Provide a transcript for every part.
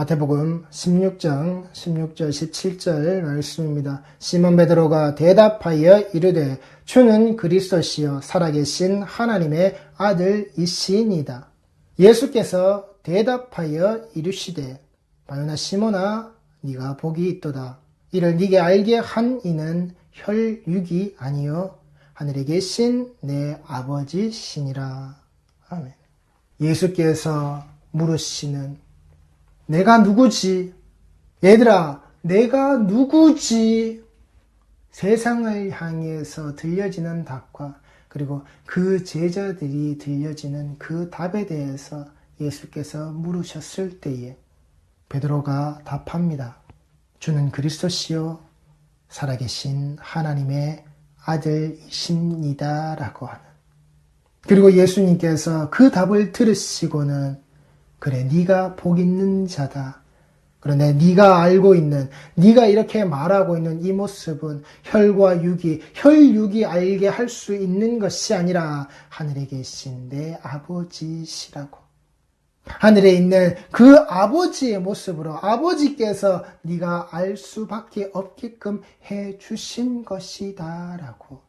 마태복음 16장 16절 17절 말씀입니다. 시몬 베드로가 대답하여 이르되 주는 그리스도시요 살아계신 하나님의 아들이시니이다. 예수께서 대답하여 이르시되 바요나 시몬아 네가 복이 있도다. 이를 네게 알게 한 이는 혈육이 아니요 하늘에 계신 내 아버지시니라. 아멘. 예수께서 물으시는 내가 누구지? 얘들아, 내가 누구지? 세상을 향해서 들려지는 답과 그리고 그 제자들이 들려지는 그 답에 대해서 예수께서 물으셨을 때에 베드로가 답합니다. 주는 그리스도시요 살아계신 하나님의 아들이십니다 라고 하는. 그리고 예수님께서 그 답을 들으시고는 그래 네가 복 있는 자다. 그런데 네가 알고 있는, 네가 이렇게 말하고 있는 이 모습은 혈육이 알게 할 수 있는 것이 아니라 하늘에 계신 내 아버지시라고. 하늘에 있는 그 아버지의 모습으로 아버지께서 네가 알 수밖에 없게끔 해주신 것이다 라고.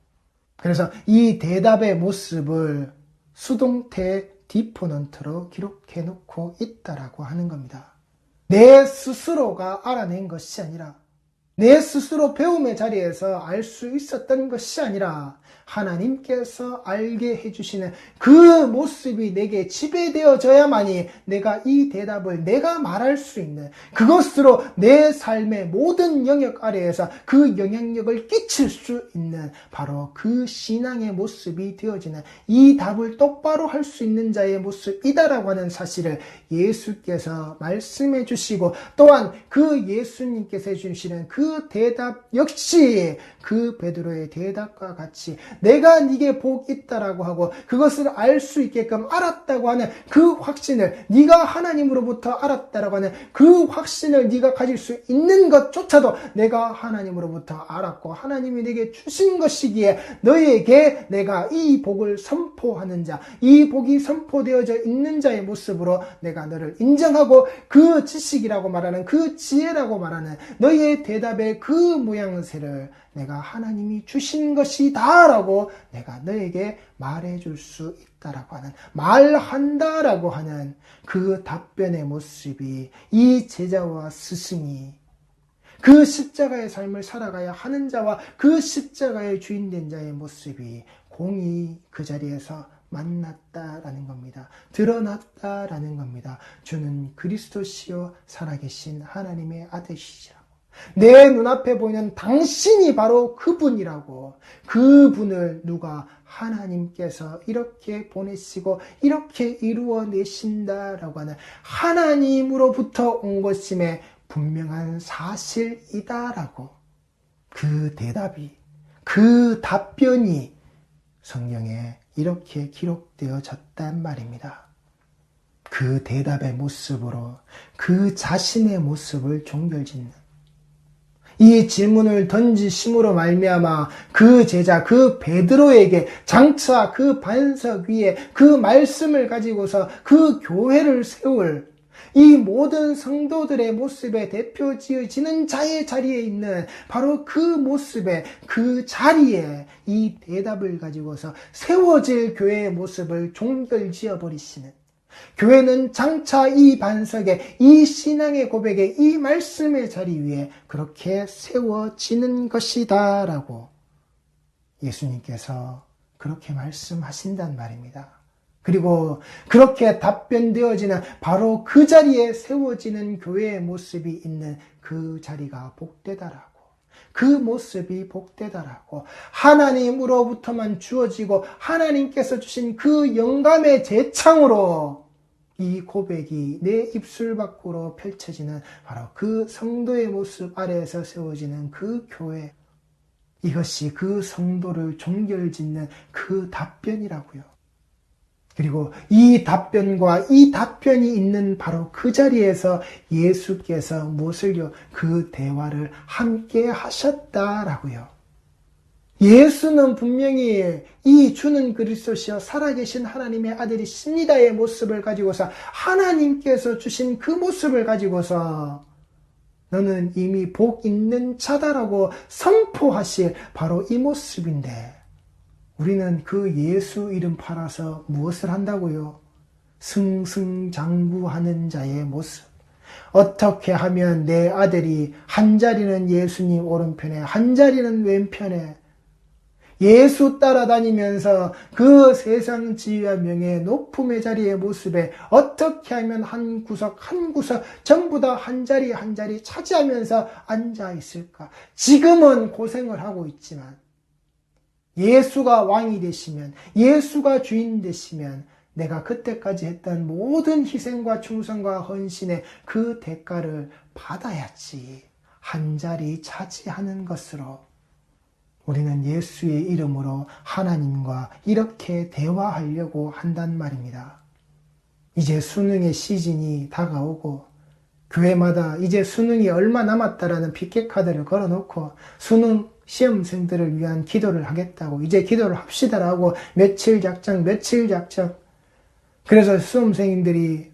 그래서 이 대답의 모습을 수동태 디포넌트로 기록해 놓고 있다라고 하는 겁니다. 내 스스로가 알아낸 것이 아니라 내 스스로 배움의 자리에서 알 수 있었던 것이 아니라 하나님께서 알게 해주시는 그 모습이 내게 지배되어져야만이 내가 이 대답을 내가 말할 수 있는 그것으로 내 삶의 모든 영역 아래에서 그 영향력을 끼칠 수 있는 바로 그 신앙의 모습이 되어지는 이 답을 똑바로 할 수 있는 자의 모습이다라고 하는 사실을 예수께서 말씀해 주시고 또한 그 예수님께서 해주시는 그 대답 역시 그 베드로의 대답과 같이 내가 네게 복 있다라고 하고 그것을 알 수 있게끔 알았다고 하는 그 확신을 네가 하나님으로부터 알았다라고 하는 그 확신을 네가 가질 수 있는 것조차도 내가 하나님으로부터 알았고 하나님이 내게 주신 것이기에 너희에게 내가 이 복을 선포하는 자, 이 복이 선포되어져 있는 자의 모습으로 내가 너를 인정하고 그 지식이라고 말하는 그 지혜라고 말하는 너희의 대답의 그 모양새를 내가 하나님이 주신 것이다 라고 내가 너에게 말해줄 수 있다라고 하는 말한다라고 하는 그 답변의 모습이 이 제자와 스승이 그 십자가의 삶을 살아가야 하는 자와 그 십자가의 주인된 자의 모습이 공히 그 자리에서 만났다라는 겁니다. 드러났다라는 겁니다. 주는 그리스도시요 살아계신 하나님의 아들이시라. 내 눈앞에 보이는 당신이 바로 그분이라고. 그분을 누가 하나님께서 이렇게 보내시고 이렇게 이루어내신다라고 하는 하나님으로부터 온 것임에 분명한 사실이다라고. 그 대답이, 그 답변이 성경에 이렇게 기록되어졌단 말입니다. 그 대답의 모습으로 그 자신의 모습을 종결짓는 이 질문을 던지심으로 말미암아 그 제자 그 베드로에게 장차 그 반석 위에 그 말씀을 가지고서 그 교회를 세울 이 모든 성도들의 모습에 대표 지어지는 자의 자리에 있는 바로 그 모습에 그 자리에 이 대답을 가지고서 세워질 교회의 모습을 종결지어 버리시는 교회는 장차 이 반석에 이 신앙의 고백에 이 말씀의 자리 위에 그렇게 세워지는 것이다 라고 예수님께서 그렇게 말씀하신단 말입니다. 그리고 그렇게 답변되어지는 바로 그 자리에 세워지는 교회의 모습이 있는 그 자리가 복되다라고. 그 모습이 복되다라고. 하나님으로부터만 주어지고 하나님께서 주신 그 영감의 재창으로 이 고백이 내 입술 밖으로 펼쳐지는 바로 그 성도의 모습 아래에서 세워지는 그 교회. 이것이 그 성도를 종결짓는 그 답변이라고요. 그리고 이 답변과 이 답변이 있는 바로 그 자리에서 예수께서 무엇을요? 그 대화를 함께 하셨다라고요. 예수는 분명히 이 주는 그리스도시여 살아계신 하나님의 아들이십니다의 모습을 가지고서 하나님께서 주신 그 모습을 가지고서 너는 이미 복 있는 자다라고 선포하실 바로 이 모습인데 우리는 그 예수 이름 팔아서 무엇을 한다고요? 승승장구하는 자의 모습. 어떻게 하면 내 아들이 한 자리는 예수님 오른편에 한 자리는 왼편에 예수 따라다니면서 그 세상 지위와 명예 높음의 자리의 모습에 어떻게 하면 한 구석 한 구석 전부 다 한 자리 한 자리 차지하면서 앉아 있을까? 지금은 고생을 하고 있지만 예수가 왕이 되시면 예수가 주인 되시면 내가 그때까지 했던 모든 희생과 충성과 헌신의 그 대가를 받아야지. 한 자리 차지하는 것으로 우리는 예수의 이름으로 하나님과 이렇게 대화하려고 한단 말입니다. 이제 수능의 시즌이 다가오고 교회마다 이제 수능이 얼마 남았다라는 피켓카드를 걸어놓고 수능 시험생들을 위한 기도를 하겠다고 이제 기도를 합시다라고 며칠 작정 그래서 수험생들이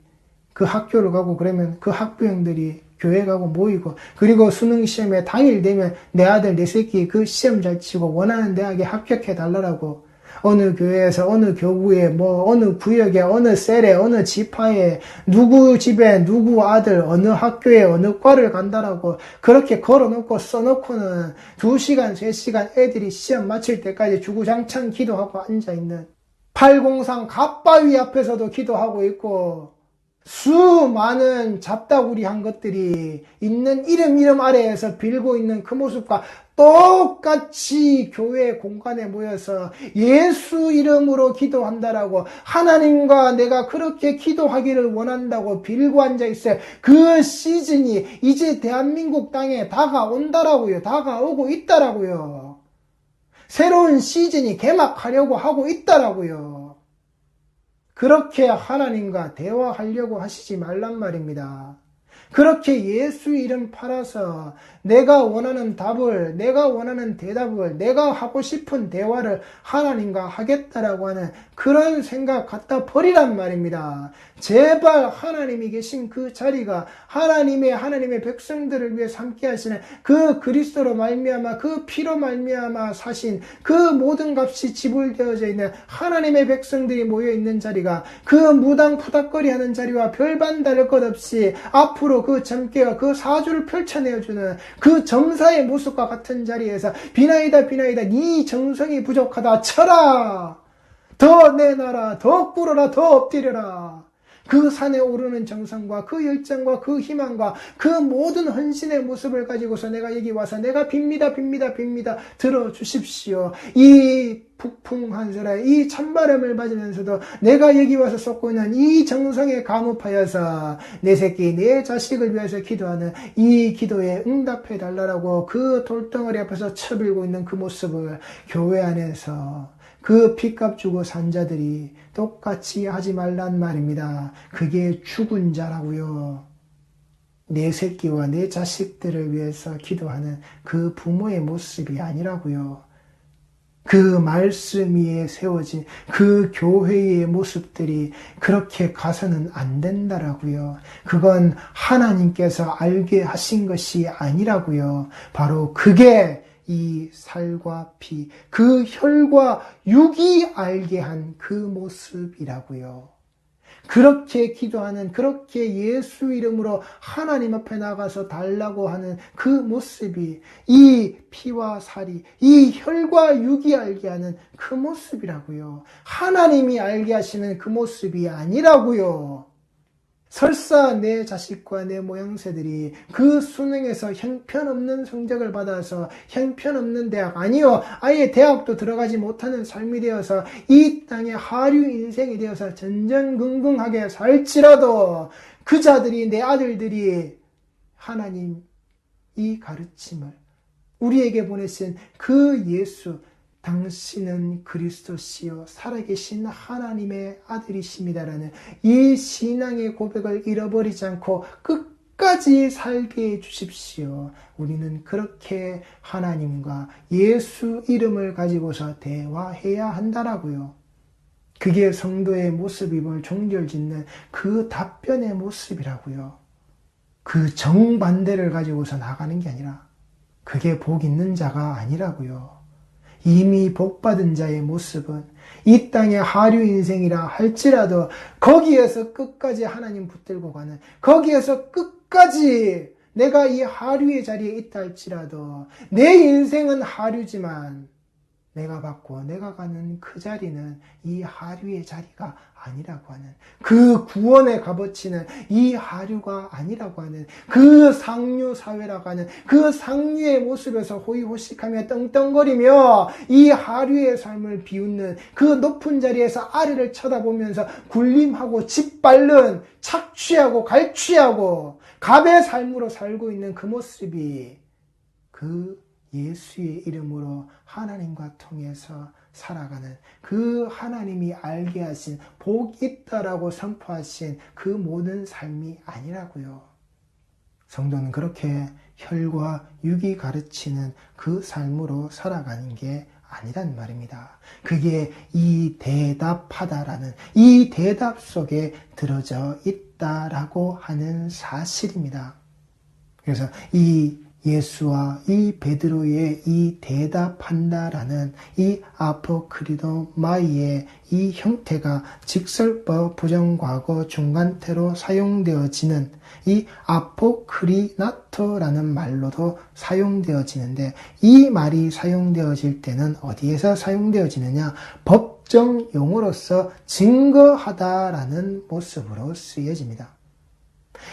그 학교를 가고 그러면 그 학부형들이 교회 가고 모이고 그리고 수능 시험에 당일 되면 내 아들 내 새끼 그 시험 잘 치고 원하는 대학에 합격해 달라고 어느 교회에서 어느 교구에 뭐 어느 구역에 어느 셀에 어느 지파에 누구 집에 누구 아들 어느 학교에 어느 과를 간다라고 그렇게 걸어놓고 써놓고는 2시간 3시간 애들이 시험 마칠 때까지 주구장창 기도하고 앉아있는 803 갓바위 앞에서도 기도하고 있고 수많은 잡다구리한 것들이 있는 이름 아래에서 빌고 있는 그 모습과 똑같이 교회 공간에 모여서 예수 이름으로 기도한다라고 하나님과 내가 그렇게 기도하기를 원한다고 빌고 앉아있어요. 그 시즌이 이제 대한민국 땅에 다가온다라고요. 다가오고 있다라고요. 새로운 시즌이 개막하려고 하고 있다라고요. 그렇게 하나님과 대화하려고 하시지 말란 말입니다. 그렇게 예수 이름 팔아서 내가 원하는 답을, 내가 원하는 대답을, 내가 하고 싶은 대화를 하나님과 하겠다라고 하는 그런 생각 갖다 버리란 말입니다. 제발 하나님이 계신 그 자리가 하나님의 백성들을 위해 함께 하시는 그 그리스도로 말미암아 그 피로 말미암아 사신 그 모든 값이 지불되어져 있는 하나님의 백성들이 모여 있는 자리가 그 무당 푸닥거리 하는 자리와 별반 다를 것 없이 앞으로 그 점괘와 그 사주를 펼쳐내어주는 그 점사의 모습과 같은 자리에서 비나이다 네 정성이 부족하다 쳐라 더 내놔라 더 꿇어라 더 엎드려라 그 산에 오르는 정성과 그 열정과 그 희망과 그 모든 헌신의 모습을 가지고서 내가 여기 와서 내가 빕니다 들어주십시오. 이 북풍한설에 이 찬바람을 맞으면서도 내가 여기 와서 쏟고 있는 이 정성에 감업하여서 내 새끼 내 자식을 위해서 기도하는 이 기도에 응답해 달라고 그 돌덩어리 앞에서 쳐빌고 있는 그 모습을 교회 안에서 그 핏값 주고 산 자들이 똑같이 하지 말란 말입니다. 그게 죽은 자라고요. 내 새끼와 내 자식들을 위해서 기도하는 그 부모의 모습이 아니라고요. 그 말씀 위에 세워진 그 교회의 모습들이 그렇게 가서는 안 된다라고요. 그건 하나님께서 알게 하신 것이 아니라고요. 바로 그게 이 살과 피, 그 혈과 육이 알게 한 그 모습이라고요. 그렇게 기도하는, 그렇게 예수 이름으로 하나님 앞에 나가서 달라고 하는 그 모습이 이 피와 살이, 이 혈과 육이 알게 하는 그 모습이라고요. 하나님이 알게 하시는 그 모습이 아니라고요. 설사 내 자식과 내 모양새들이 그 수능에서 형편없는 성적을 받아서 형편없는 대학, 아니요 아예 대학도 들어가지 못하는 삶이 되어서 이 땅에 하류 인생이 되어서 전전긍긍하게 살지라도 그 자들이, 내 아들들이 하나님 이 가르침을 우리에게 보내신 그 예수, 당신은 그리스도시요 살아계신 하나님의 아들이십니다라는 이 신앙의 고백을 잃어버리지 않고 끝까지 살게 해 주십시오. 우리는 그렇게 하나님과 예수 이름을 가지고서 대화해야 한다라고요. 그게 성도의 모습임을 종결짓는 그 답변의 모습이라고요. 그 정반대를 가지고서 나가는 게 아니라 그게 복 있는 자가 아니라고요. 이미 복받은 자의 모습은 이 땅의 하류 인생이라 할지라도 거기에서 끝까지 하나님 붙들고 가는, 거기에서 끝까지 내가 이 하류의 자리에 있다 할지라도 내 인생은 하류지만 내가 받고 내가 가는 그 자리는 이 하류의 자리가 아니라고 하는, 그 구원의 값어치는 이 하류가 아니라고 하는, 그 상류 사회라고 하는 그 상류의 모습에서 호의호식하며 떵떵거리며 이 하류의 삶을 비웃는 그 높은 자리에서 아래를 쳐다보면서 군림하고 짓밟는, 착취하고 갈취하고 갑의 삶으로 살고 있는 그 모습이 그 예수의 이름으로 하나님과 통해서 살아가는, 그 하나님이 알게 하신 복 있다라고 선포하신 그 모든 삶이 아니라고요. 성도는 그렇게 혈과 육이 가르치는 그 삶으로 살아가는 게 아니란 말입니다. 그게 이 대답하다라는 이 대답 속에 들어져 있다라고 하는 사실입니다. 그래서 이 예수와 이 베드로의 이 대답한다라는 이 아포크리도마이의 이 형태가 직설법, 부정과거, 중간태로 사용되어지는 이 아포크리나토라는 말로도 사용되어지는데, 이 말이 사용되어질 때는 어디에서 사용되어지느냐? 법정용어로서 증거하다라는 모습으로 쓰여집니다.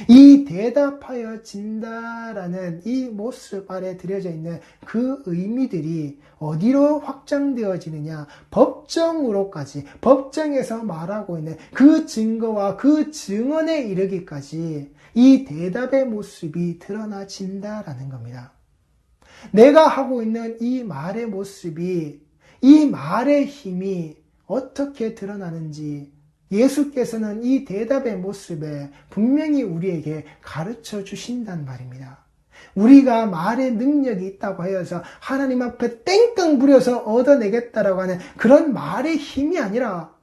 이 대답하여 진다라는 이 모습 아래 들여져 있는 그 의미들이 어디로 확장되어지느냐? 법정으로까지, 법정에서 말하고 있는 그 증거와 그 증언에 이르기까지 이 대답의 모습이 드러나진다라는 겁니다. 내가 하고 있는 이 말의 모습이, 이 말의 힘이 어떻게 드러나는지 예수께서는 이 대답의 모습에 분명히 우리에게 가르쳐 주신단 말입니다. 우리가 말의 능력이 있다고 하여서 하나님 앞에 땡깡 부려서 얻어내겠다라고 하는 그런 말의 힘이 아니라,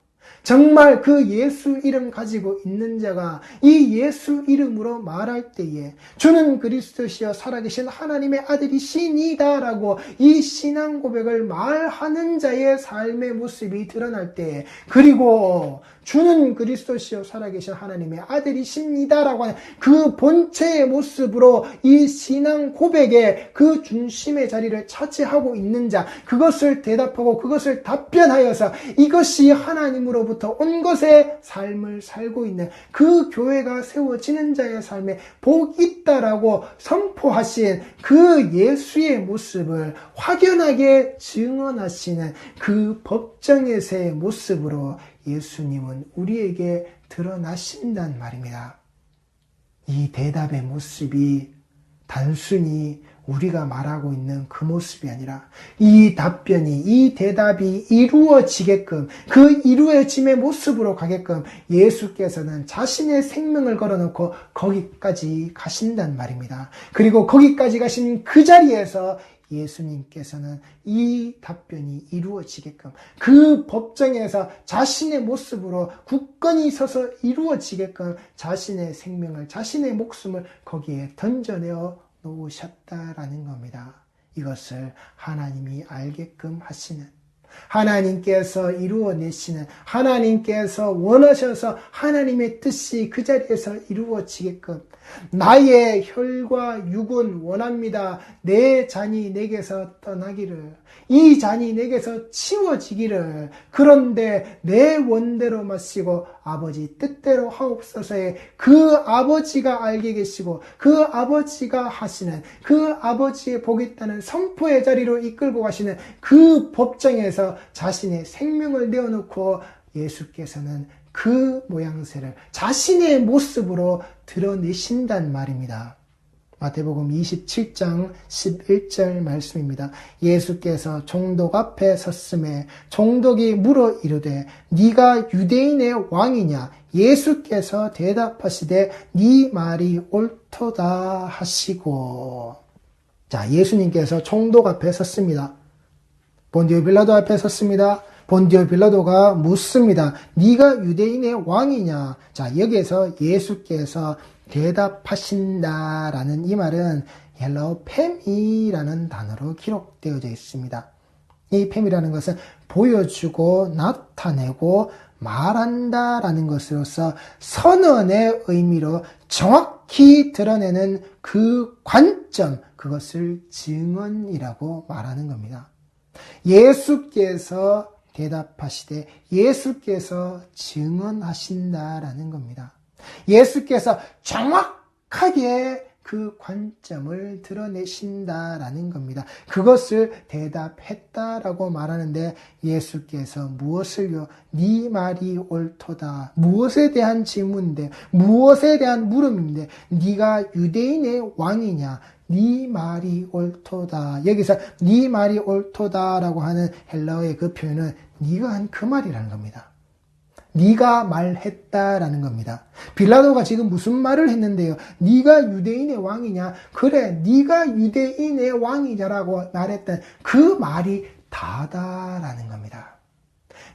정말 그 예수 이름 가지고 있는 자가 이 예수 이름으로 말할 때에 주는 그리스도시여 살아계신 하나님의 아들이시니다라고 이 신앙 고백을 말하는 자의 삶의 모습이 드러날 때, 그리고 주는 그리스도시여 살아계신 하나님의 아들이십니다라고 하는 그 본체의 모습으로 이 신앙 고백의 그 중심의 자리를 차지하고 있는 자, 그것을 대답하고 그것을 답변하여서 이것이 하나님으로부터 온 것의 삶을 살고 있는 그 교회가 세워지는 자의 삶에 복 있다라고 선포하신 그 예수의 모습을 확연하게 증언하시는 그 법정에서의 모습으로 예수님은 우리에게 드러나신단 말입니다. 이 대답의 모습이 단순히 우리가 말하고 있는 그 모습이 아니라 이 답변이, 이 대답이 이루어지게끔, 그 이루어짐의 모습으로 가게끔 예수께서는 자신의 생명을 걸어놓고 거기까지 가신단 말입니다. 그리고 거기까지 가신 그 자리에서 예수님께서는 이 답변이 이루어지게끔, 그 법정에서 자신의 모습으로 굳건히 서서 이루어지게끔 자신의 생명을, 자신의 목숨을 거기에 던져내어 놓으셨다라는 겁니다. 이것을 하나님이 알게끔 하시는, 하나님께서 이루어내시는, 하나님께서 원하셔서 하나님의 뜻이 그 자리에서 이루어지게끔, 나의 혈과 육은 원합니다. 내 잔이 내게서 떠나기를, 이 잔이 내게서 치워지기를, 그런데 내 원대로 마시고 아버지 뜻대로 하옵소서의 그 아버지가 알게 계시고 그 아버지가 하시는, 그 아버지의 복이 있다는 선포의 자리로 이끌고 가시는 그 법정에서 자신의 생명을 내어놓고 예수께서는 그 모양새를 자신의 모습으로 드러내신단 말입니다. 마태복음 27장 11절 말씀입니다. 예수께서 종독 앞에 섰음에 종독이 물어 이르되 네가 유대인의 왕이냐? 예수께서 대답하시되 네 말이 옳도다 하시고. 자, 예수님께서 총독 앞에 섰습니다. 본디오 빌라도 앞에 섰습니다. 본디오 빌라도가 묻습니다. 네가 유대인의 왕이냐? 자, 여기에서 예수께서 대답하신다라는 이 말은 헬라어 팸이라는 단어로 기록되어져 있습니다. 이 팸이라는 것은 보여주고 나타내고 말한다라는 것으로서 선언의 의미로 정확히 드러내는 그 관점, 그것을 증언이라고 말하는 겁니다. 예수께서 대답하시되 예수께서 증언하신다라는 겁니다. 예수께서 정확하게 그 관점을 드러내신다라는 겁니다. 그것을 대답했다라고 말하는데 예수께서 무엇을요? 네 말이 옳도다. 무엇에 대한 질문인데, 무엇에 대한 물음인데, 네가 유대인의 왕이냐? 네 말이 옳도다. 여기서 네 말이 옳도다라고 하는 헬라어의 그 표현은 네가 한 그 말이라는 겁니다. 네가 말했다라는 겁니다. 빌라도가 지금 무슨 말을 했는데요? 네가 유대인의 왕이냐? 그래, 네가 유대인의 왕이냐라고 말했던 그 말이 다다라는 겁니다.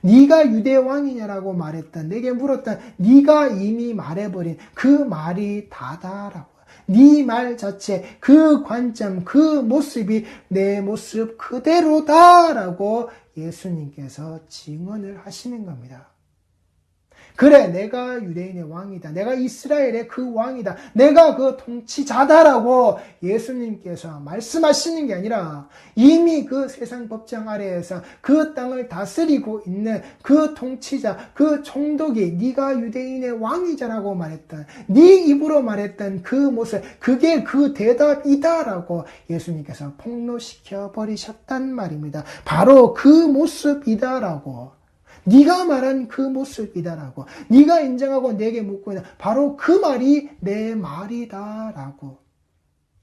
네가 유대 왕이냐라고 말했던, 내게 물었던, 네가 이미 말해버린 그 말이 다다라고. 네 말 자체, 그 관점, 그 모습이 내 모습 그대로다라고 예수님께서 증언을 하시는 겁니다. 그래, 내가 유대인의 왕이다. 내가 이스라엘의 그 왕이다. 내가 그 통치자다라고 예수님께서 말씀하시는 게 아니라 이미 그 세상 법정 아래에서 그 땅을 다스리고 있는 그 통치자, 그 총독이 네가 유대인의 왕이자라고 말했던, 네 입으로 말했던 그 모습, 그게 그 대답이다라고 예수님께서 폭로시켜 버리셨단 말입니다. 바로 그 모습이다라고. 네가 말한 그 모습이다라고, 네가 인정하고 내게 묻고 있는 바로 그 말이 내 말이다라고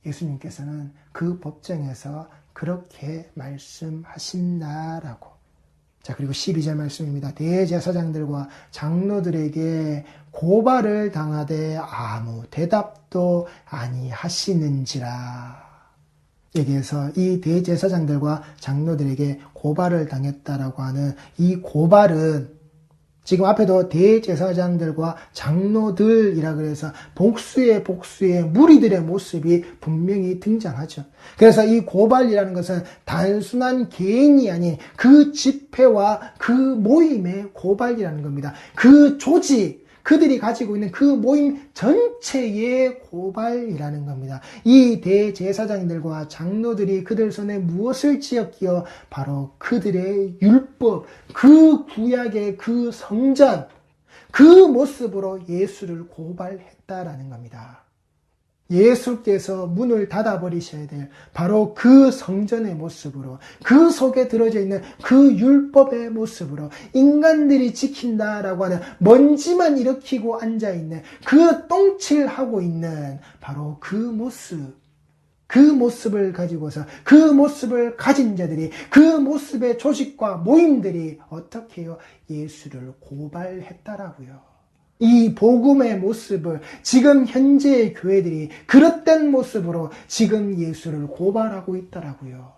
예수님께서는 그 법정에서 그렇게 말씀하신다라고. 자, 그리고 12절 말씀입니다. 대제사장들과 장로들에게 고발을 당하되 아무 대답도 아니하시는지라. 여기에서 이 대제사장들과 장로들에게 고발을 당했다라고 하는 이 고발은 지금 앞에도 대제사장들과 장로들이라 그래서 복수의 무리들의 모습이 분명히 등장하죠. 그래서 이 고발이라는 것은 단순한 개인이 아닌 그 집회와 그 모임의 고발이라는 겁니다. 그 조직, 그들이 가지고 있는 그 모임 전체의 고발이라는 겁니다. 이 대제사장들과 장로들이 그들 손에 무엇을 쥐었기요? 바로 그들의 율법, 그 구약의 그 성전, 그 모습으로 예수를 고발했다라는 겁니다. 예수께서 문을 닫아버리셔야 될 바로 그 성전의 모습으로, 그 속에 들어져 있는 그 율법의 모습으로 인간들이 지킨다라고 하는 먼지만 일으키고 앉아있는 그 똥칠하고 있는 바로 그 모습, 그 모습을 가지고서 그 모습을 가진 자들이, 그 모습의 조직과 모임들이 어떻게 해요? 예수를 고발했다라고요. 이 복음의 모습을 지금 현재의 교회들이 그릇된 모습으로 지금 예수를 고발하고 있더라고요.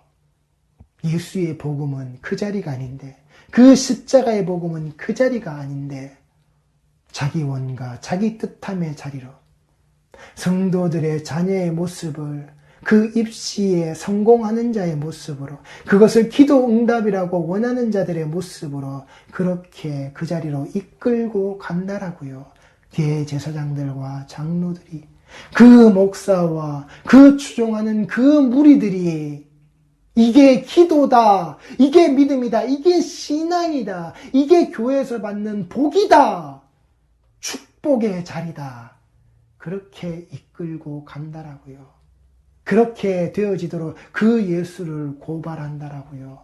예수의 복음은 그 자리가 아닌데, 그 십자가의 복음은 그 자리가 아닌데, 자기 원과 자기 뜻함의 자리로 성도들의 자녀의 모습을 그 입시에 성공하는 자의 모습으로, 그것을 기도 응답이라고 원하는 자들의 모습으로 그렇게 그 자리로 이끌고 간다라고요. 대제사장들과 장로들이, 그 목사와 그 추종하는 그 무리들이 이게 기도다, 이게 믿음이다, 이게 신앙이다, 이게 교회에서 받는 복이다, 축복의 자리다, 그렇게 이끌고 간다라고요. 그렇게 되어지도록 그 예수를 고발한다라고요.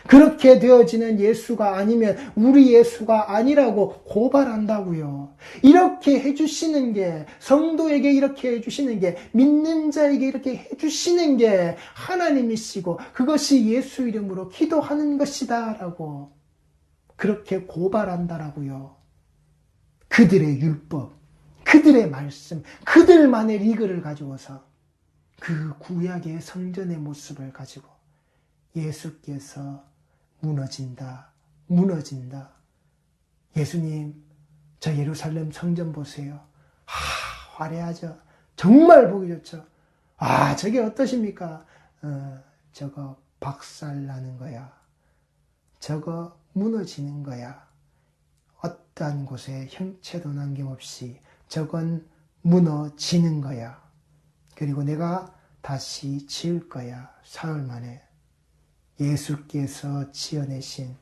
그렇게 되어지는 예수가 아니면 우리 예수가 아니라고 고발한다고요. 이렇게 해주시는 게, 성도에게 이렇게 해주시는 게, 믿는 자에게 이렇게 해주시는 게 하나님이시고 그것이 예수 이름으로 기도하는 것이다 라고 그렇게 고발한다라고요. 그들의 율법, 그들의 말씀, 그들만의 리그를 가지고서 그 구약의 성전의 모습을 가지고 예수께서 무너진다. 예수님, 저 예루살렘 성전 보세요. 화려하죠. 정말 보기 좋죠. 저게 어떠십니까? 저거 박살나는 거야. 저거 무너지는 거야. 어떠한 곳에 형체도 남김없이 저건 무너지는 거야. 그리고 내가 다시 지을 거야. 사흘 만에. 예수께서 지어내신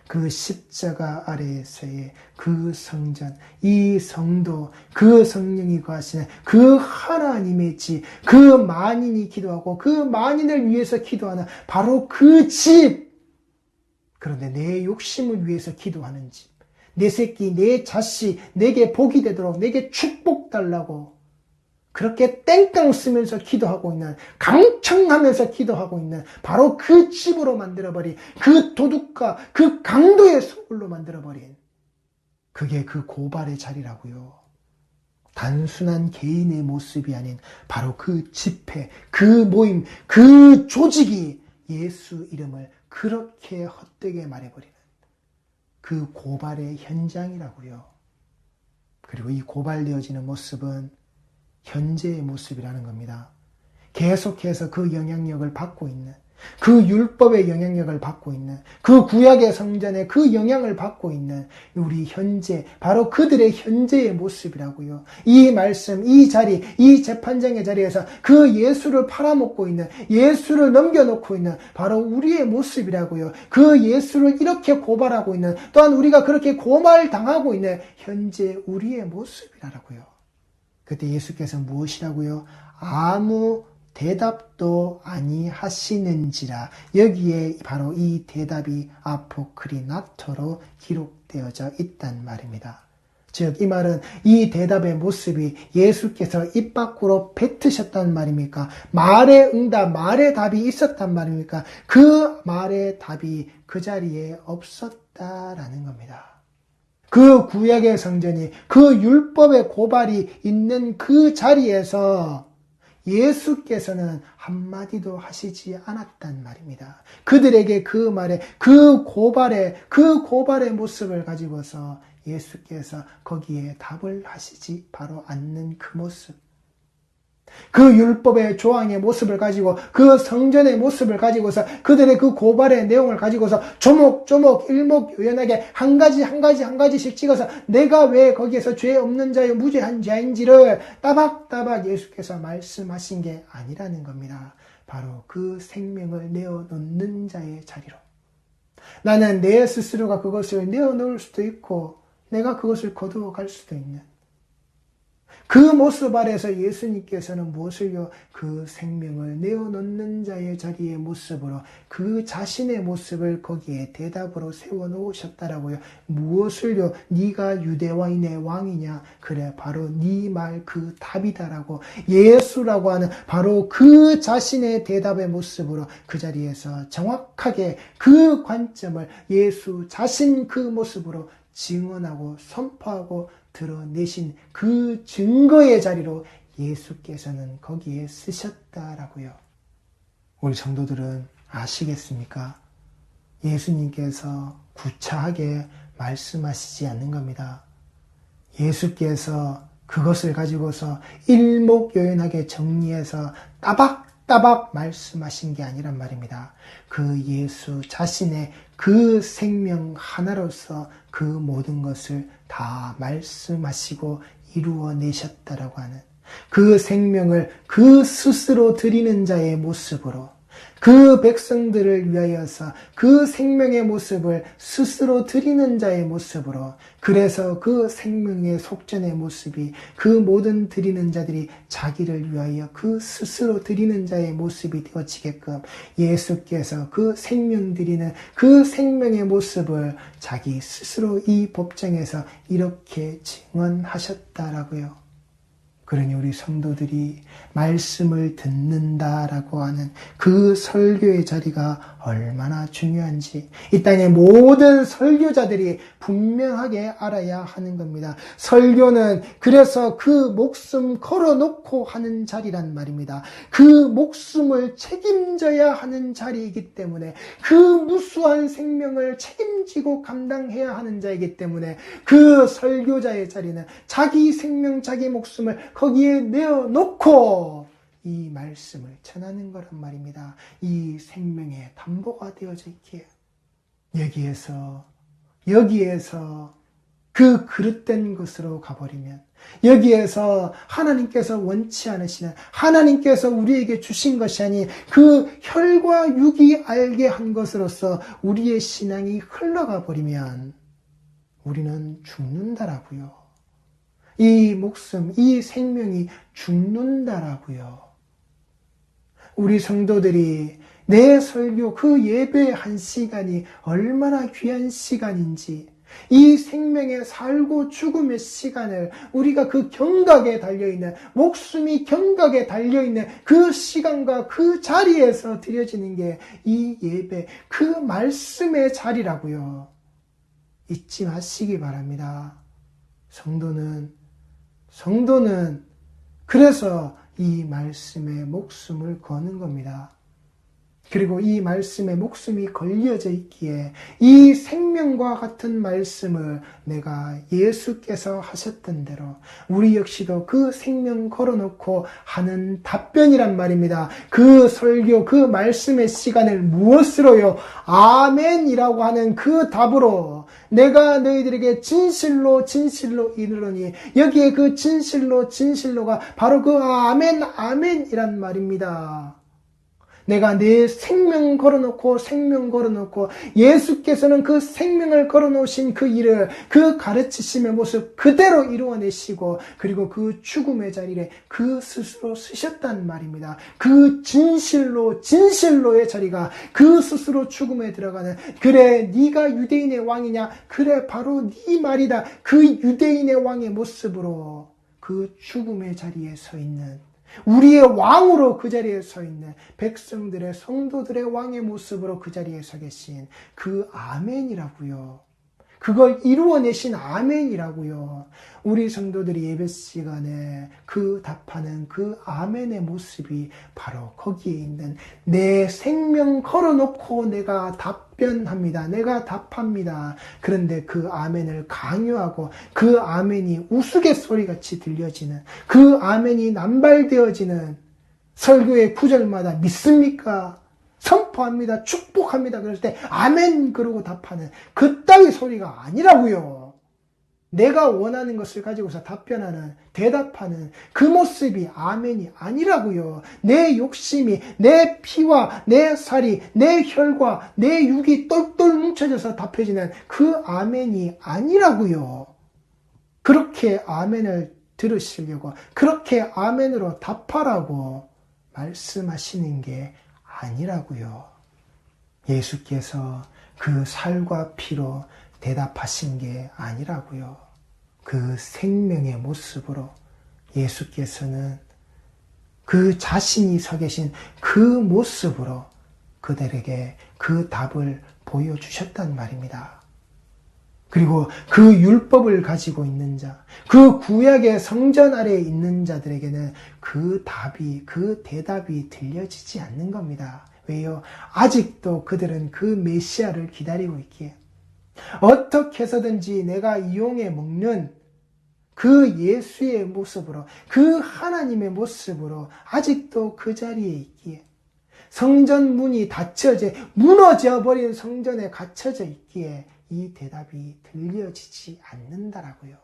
그 십자가 아래에서의 그 성전, 이 성도, 그 성령이 거하시는 그 하나님의 집, 그 만인이 기도하고 그 만인을 위해서 기도하는 바로 그 집. 그런데 내 욕심을 위해서 기도하는 집. 내 새끼, 내 자식, 내게 복이 되도록 내게 축복 달라고 그렇게 땡깡 쓰면서 기도하고 있는, 강청하면서 기도하고 있는 바로 그 집으로 만들어버린, 그 도둑과 그 강도의 소굴로 만들어버린, 그게 그 고발의 자리라고요. 단순한 개인의 모습이 아닌 바로 그 집회, 그 모임, 그 조직이 예수 이름을 그렇게 헛되게 말해버리는 그 고발의 현장이라고요. 그리고 이 고발되어지는 모습은 현재의 모습이라는 겁니다. 계속해서 그 영향력을 받고 있는, 그 율법의 영향력을 받고 있는, 그 구약의 성전의 그 영향을 받고 있는 우리 현재, 바로 그들의 현재의 모습이라고요. 이 말씀, 이 자리, 이 재판장의 자리에서 그 예수를 팔아먹고 있는, 예수를 넘겨놓고 있는 바로 우리의 모습이라고요. 그 예수를 이렇게 고발하고 있는, 또한 우리가 그렇게 고발당하고 있는 현재 우리의 모습이라고요. 그때 예수께서 무엇이라고요? 아무 대답도 아니하시는지라. 여기에 바로 이 대답이 아포크리나토로 기록되어져 있단 말입니다. 즉 이 말은 이 대답의 모습이 예수께서 입 밖으로 뱉으셨단 말입니까? 말의 응답, 말의 답이 있었단 말입니까? 그 말의 답이 그 자리에 없었다라는 겁니다. 그 구약의 성전이, 그 율법의 고발이 있는 그 자리에서 예수께서는 한마디도 하시지 않았단 말입니다. 그들에게 그 말에, 그 고발의 모습을 가지고서 예수께서 거기에 답을 하시지 바로 않는 그 모습. 그 율법의 조항의 모습을 가지고, 그 성전의 모습을 가지고서, 그들의 그 고발의 내용을 가지고서 조목조목 일목요연하게 한 가지씩 찍어서 내가 왜 거기에서 죄 없는 자요 무죄한 자인지를 따박따박 예수께서 말씀하신 게 아니라는 겁니다. 바로 그 생명을 내어놓는 자의 자리로. 나는 내 스스로가 그것을 내어놓을 수도 있고 내가 그것을 거두어 갈 수도 있는 그 모습 아래서 예수님께서는 무엇을요? 그 생명을 내어놓는 자의 자리의 모습으로 그 자신의 모습을 거기에 대답으로 세워놓으셨다라고요. 무엇을요? 네가 유대와인의 왕이냐? 그래, 바로 네 말 그 답이다라고 예수라고 하는 바로 그 자신의 대답의 모습으로 그 자리에서 정확하게 그 관점을 예수 자신 그 모습으로 증언하고 선포하고 드러내신 그 증거의 자리로 예수께서는 거기에 쓰셨다라고요. 우리 성도들은 아시겠습니까? 예수님께서 구차하게 말씀하시지 않는 겁니다. 예수께서 그것을 가지고서 일목요연하게 정리해서 따박따박 말씀하신 게 아니란 말입니다. 그 예수 자신의 그 생명 하나로서 그 모든 것을 다 말씀하시고 이루어내셨다라고 하는 그 생명을 그 스스로 드리는 자의 모습으로 그 백성들을 위하여서 그 생명의 모습을 스스로 드리는 자의 모습으로 그래서 그 생명의 속전의 모습이 그 모든 드리는 자들이 자기를 위하여 그 스스로 드리는 자의 모습이 되어지게끔 예수께서 그 생명 드리는 그 생명의 모습을 자기 스스로 이 법정에서 이렇게 증언하셨다라고요. 그러니 우리 성도들이 말씀을 듣는다라고 하는 그 설교의 자리가 얼마나 중요한지 이 땅의 모든 설교자들이 분명하게 알아야 하는 겁니다. 설교는 그래서 그 목숨 걸어놓고 하는 자리란 말입니다. 그 목숨을 책임져야 하는 자리이기 때문에 그 무수한 생명을 책임지고 감당해야 하는 자이기 때문에 그 설교자의 자리는 자기 생명, 자기 목숨을 거기에 내어놓고 이 말씀을 전하는 거란 말입니다. 이 생명의 담보가 되어져 있기에 여기에서 그 그릇된 것으로 가버리면 여기에서 하나님께서 원치 않으시는 하나님께서 우리에게 주신 것이 아닌 그 혈과 육이 알게 한 것으로서 우리의 신앙이 흘러가 버리면 우리는 죽는다라고요. 이 목숨, 이 생명이 죽는다라고요. 우리 성도들이 내 설교 그 예배의 한 시간이 얼마나 귀한 시간인지 이 생명의 살고 죽음의 시간을 우리가 그 경각에 달려있는 목숨이 경각에 달려있는 그 시간과 그 자리에서 드려지는 게 이 예배 그 말씀의 자리라고요. 잊지 마시기 바랍니다. 성도는 그래서 이 말씀에 목숨을 거는 겁니다. 그리고 이 말씀에 목숨이 걸려져 있기에 이 생명과 같은 말씀을 내가 예수께서 하셨던 대로 우리 역시도 그 생명 걸어놓고 하는 답변이란 말입니다. 그 설교, 그 말씀의 시간을 무엇으로요? 아멘이라고 하는 그 답으로 내가 너희들에게 진실로 이르노니 여기에 그 진실로가 바로 그 아멘이란 말입니다. 내가 내 생명 걸어놓고 예수께서는 그 생명을 걸어놓으신 그 일을 그 가르치심의 모습 그대로 이루어내시고 그리고 그 죽음의 자리에 그 스스로 쓰셨단 말입니다. 그 진실로의 자리가 그 스스로 죽음에 들어가는 그래 네가 유대인의 왕이냐 그래 바로 네 말이다. 그 유대인의 왕의 모습으로 그 죽음의 자리에 서 있는 우리의 왕으로 그 자리에 서 있는 백성들의 성도들의 왕의 모습으로 그 자리에 서 계신 그 아멘이라고요. 그걸 이루어내신 아멘이라고요. 우리 성도들이 예배 시간에 그 답하는 그 아멘의 모습이 바로 거기에 있는 내 생명 걸어놓고 내가 답변합니다. 내가 답합니다. 그런데 그 아멘을 강요하고 그 아멘이 우스갯소리같이 들려지는 그 아멘이 남발되어지는 설교의 구절마다 믿습니까? 선포합니다. 축복합니다. 그럴 때 아멘 그러고 답하는 그따위 소리가 아니라고요. 내가 원하는 것을 가지고서 답변하는 대답하는 그 모습이 아멘이 아니라고요. 내 욕심이 내 피와 내 살이 내 혈과 내 육이 똘똘 뭉쳐져서 답해지는 그 아멘이 아니라고요. 그렇게 아멘을 들으시려고 그렇게 아멘으로 답하라고 말씀하시는 게 아니라고요. 예수께서 그 살과 피로 대답하신 게 아니라고요. 그 생명의 모습으로 예수께서는 그 자신이 서 계신 그 모습으로 그들에게 그 답을 보여주셨단 말입니다. 그리고 그 율법을 가지고 있는 자, 그 구약의 성전 아래에 있는 자들에게는 그 대답이 들려지지 않는 겁니다. 왜요? 아직도 그들은 그 메시아를 기다리고 있기에 어떻게 해서든지 내가 이용해 먹는 그 예수의 모습으로 그 하나님의 모습으로 아직도 그 자리에 있기에 성전 문이 무너져 버린 성전에 갇혀져 있기에 이 대답이 들려지지 않는다라고요.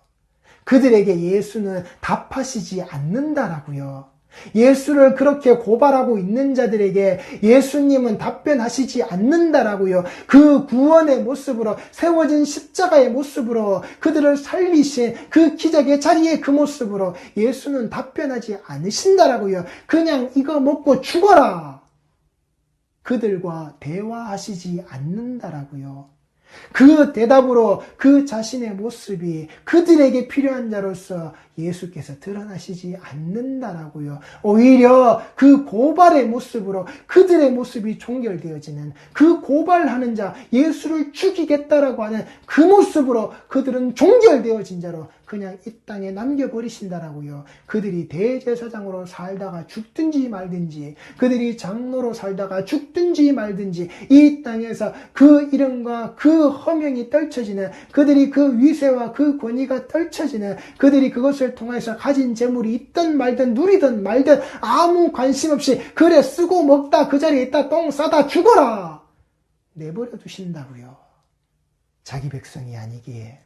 그들에게 예수는 답하시지 않는다라고요. 예수를 그렇게 고발하고 있는 자들에게 예수님은 답변하시지 않는다라고요. 그 구원의 모습으로 세워진 십자가의 모습으로 그들을 살리신 그 기적의 자리의 그 모습으로 예수는 답변하지 않으신다라고요. 그냥 이거 먹고 죽어라. 그들과 대화하시지 않는다라고요. 그 대답으로 그 자신의 모습이 그들에게 필요한 자로서 예수께서 드러나시지 않는다라고요. 오히려 그 고발의 모습으로 그들의 모습이 종결되어지는, 그 고발하는 자, 예수를 죽이겠다라고 하는 그 모습으로 그들은 종결되어진 자로 그냥 이 땅에 남겨버리신다라고요. 그들이 대제사장으로 살다가 죽든지 말든지, 그들이 장로로 살다가 죽든지 말든지, 이 땅에서 그 이름과 그 허명이 떨쳐지는, 그들이 그 위세와 그 권위가 떨쳐지는, 그들이 그것을 통해서 가진 재물이 있든 말든 누리든 말든 아무 관심 없이 그래 쓰고 먹다 그 자리에 있다 똥 싸다 죽어라 내버려 두신다고요. 자기 백성이 아니기에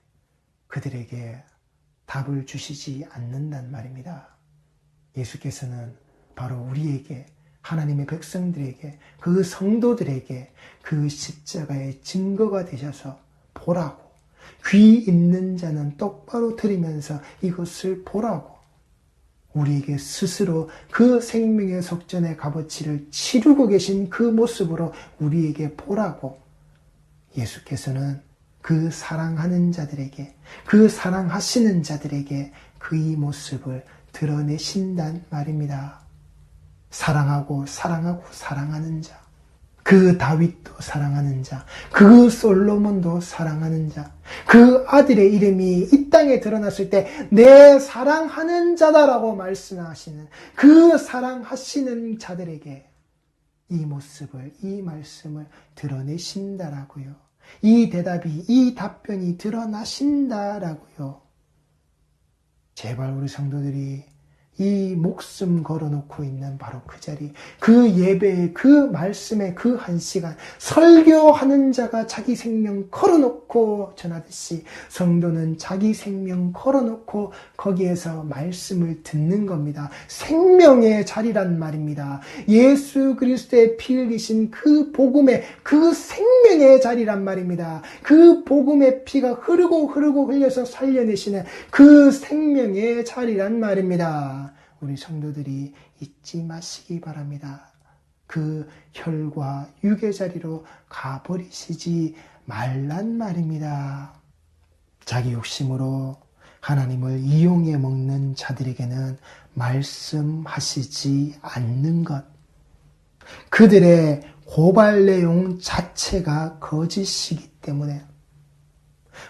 그들에게 답을 주시지 않는단 말입니다. 예수께서는 바로 우리에게, 하나님의 백성들에게, 그 성도들에게 그 십자가의 증거가 되셔서 보라고, 귀 있는 자는 똑바로 들으면서 이것을 보라고, 우리에게 스스로 그 생명의 속전의 값어치를 치르고 계신 그 모습으로 우리에게 보라고, 예수께서는 그 사랑하는 자들에게, 그 사랑하시는 자들에게 그의 모습을 드러내신단 말입니다. 사랑하고 사랑하고 사랑하는 자, 그 다윗도 사랑하는 자, 그 솔로몬도 사랑하는 자, 그 아들의 이름이 이 땅에 드러났을 때 내 사랑하는 자다라고 말씀하시는 그 사랑하시는 자들에게 이 모습을, 이 말씀을 드러내신다라고요. 이 대답이, 이 답변이 드러나신다라고요. 제발 우리 성도들이 이 목숨 걸어놓고 있는 바로 그 자리, 그 예배의 그 말씀의 그 한 시간, 설교하는 자가 자기 생명 걸어놓고 전하듯이 성도는 자기 생명 걸어놓고 거기에서 말씀을 듣는 겁니다. 생명의 자리란 말입니다. 예수 그리스도의 피 흘리신 그 복음의, 그 생명의 자리란 말입니다. 그 복음의 피가 흐르고 흘려서 살려내시는 그 생명의 자리란 말입니다. 우리 성도들이 잊지 마시기 바랍니다. 그 혈과 육의 자리로 가버리시지 말란 말입니다. 자기 욕심으로 하나님을 이용해 먹는 자들에게는 말씀하시지 않는 것, 그들의 고발 내용 자체가 거짓이기 때문에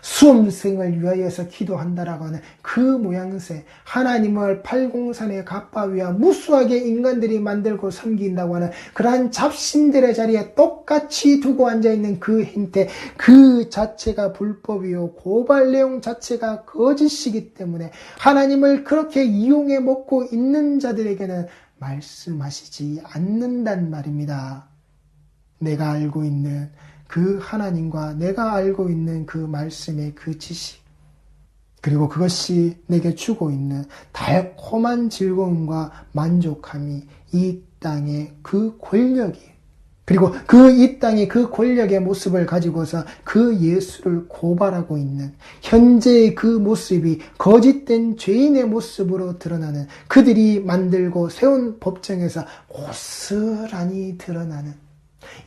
수험생을 위하여서 기도한다라고 하는 그 모양새, 하나님을 팔공산의 갓바위와 무수하게 인간들이 만들고 섬긴다고 하는 그러한 잡신들의 자리에 똑같이 두고 앉아있는 그 행태, 그 자체가 불법이요, 고발 내용 자체가 거짓이기 때문에 하나님을 그렇게 이용해 먹고 있는 자들에게는 말씀하시지 않는단 말입니다. 내가 알고 있는 그 하나님과 내가 알고 있는 그 말씀의 그 지식, 그리고 그것이 내게 주고 있는 달콤한 즐거움과 만족함이 이 땅의 그 권력이, 그리고 그 이 땅의 그 권력의 모습을 가지고서 그 예수를 고발하고 있는 현재의 그 모습이 거짓된 죄인의 모습으로 드러나는, 그들이 만들고 세운 법정에서 고스란히 드러나는,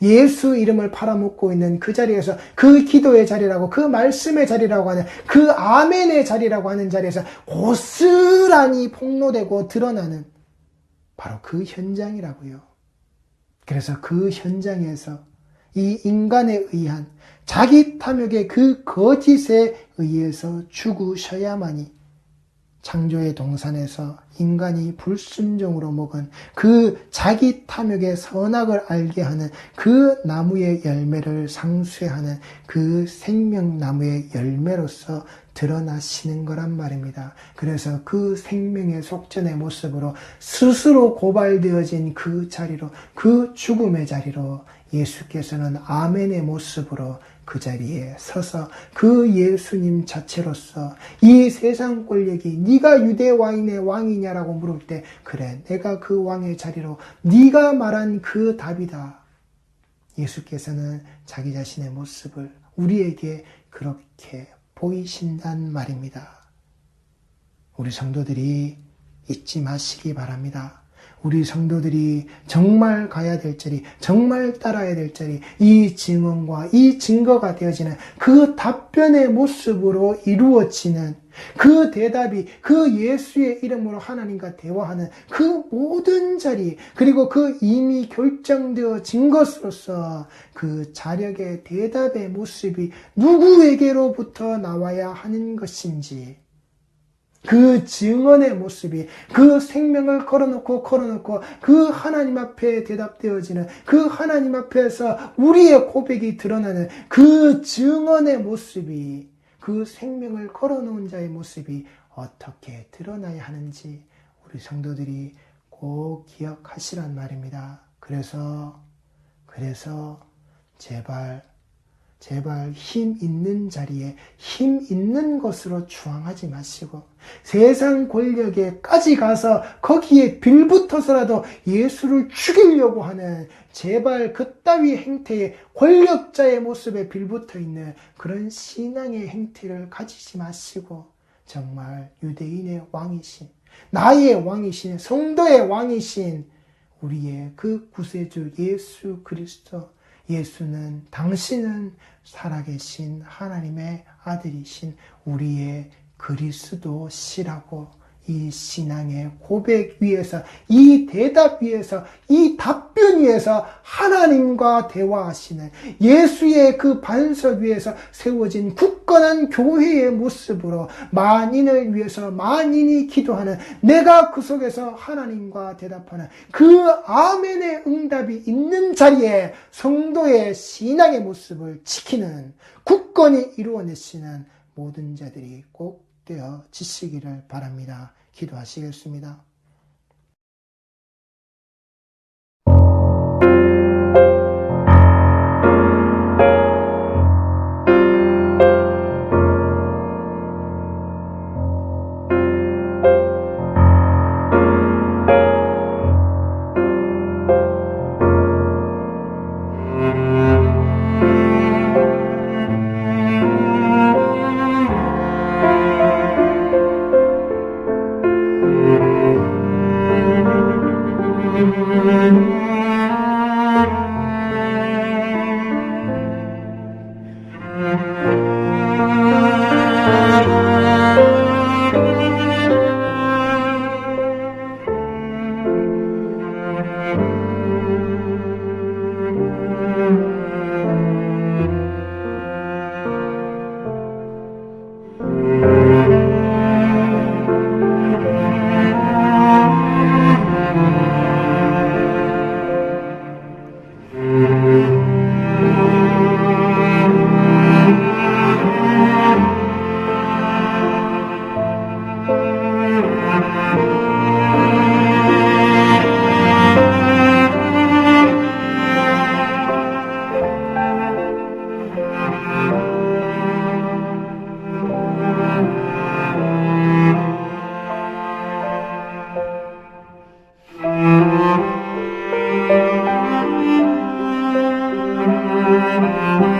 예수 이름을 팔아먹고 있는 그 자리에서, 그 기도의 자리라고, 그 말씀의 자리라고 하는, 그 아멘의 자리라고 하는 자리에서 고스란히 폭로되고 드러나는 바로 그 현장이라고요. 그래서 그 현장에서 이 인간에 의한 자기 탐욕의 그 거짓에 의해서 죽으셔야만이, 창조의 동산에서 인간이 불순종으로 먹은 그 자기 탐욕의 선악을 알게 하는 그 나무의 열매를 상쇄하는 그 생명나무의 열매로서 드러나시는 거란 말입니다. 그래서 그 생명의 속전의 모습으로 스스로 고발되어진 그 자리로, 그 죽음의 자리로 예수께서는 아멘의 모습으로 그 자리에 서서 그 예수님 자체로서 이 세상 권력이 네가 유대 왕인의 왕이냐라고 물을 때, 그래 내가 그 왕의 자리로, 네가 말한 그 답이다. 예수께서는 자기 자신의 모습을 우리에게 그렇게 보이신단 말입니다. 우리 성도들이 잊지 마시기 바랍니다. 우리 성도들이 정말 가야 될 자리, 정말 따라야 될 자리, 이 증언과 이 증거가 되어지는 그 답변의 모습으로 이루어지는 그 대답이 그 예수의 이름으로 하나님과 대화하는 그 모든 자리, 그리고 그 이미 결정되어진 것으로서 그 자력의 대답의 모습이 누구에게로부터 나와야 하는 것인지, 그 증언의 모습이 그 생명을 걸어놓고 그 하나님 앞에 대답되어지는, 그 하나님 앞에서 우리의 고백이 드러나는 그 증언의 모습이, 그 생명을 걸어놓은 자의 모습이 어떻게 드러나야 하는지 우리 성도들이 꼭 기억하시란 말입니다. 그래서 제발 힘 있는 자리에 힘 있는 것으로 주황하지 마시고, 세상 권력에까지 가서 거기에 빌붙어서라도 예수를 죽이려고 하는, 제발 그따위 행태에 권력자의 모습에 빌붙어 있는 그런 신앙의 행태를 가지지 마시고, 정말 유대인의 왕이신, 나의 왕이신, 성도의 왕이신 우리의 그 구세주 예수 그리스도, 예수는, 당신은 살아계신 하나님의 아들이신 우리의 그리스도시라고, 이 신앙의 고백 위에서, 이 대답 위에서, 이 답변 위에서 하나님과 대화하시는 예수의 그 반석 위에서 세워진 굳건한 교회의 모습으로 만인을 위해서 만인이 기도하는, 내가 그 속에서 하나님과 대답하는 그 아멘의 응답이 있는 자리에 성도의 신앙의 모습을 지키는, 굳건히 이루어내시는 모든 자들이 꼭 되어지시기를 바랍니다. 기도하시겠습니다.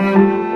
Thank you.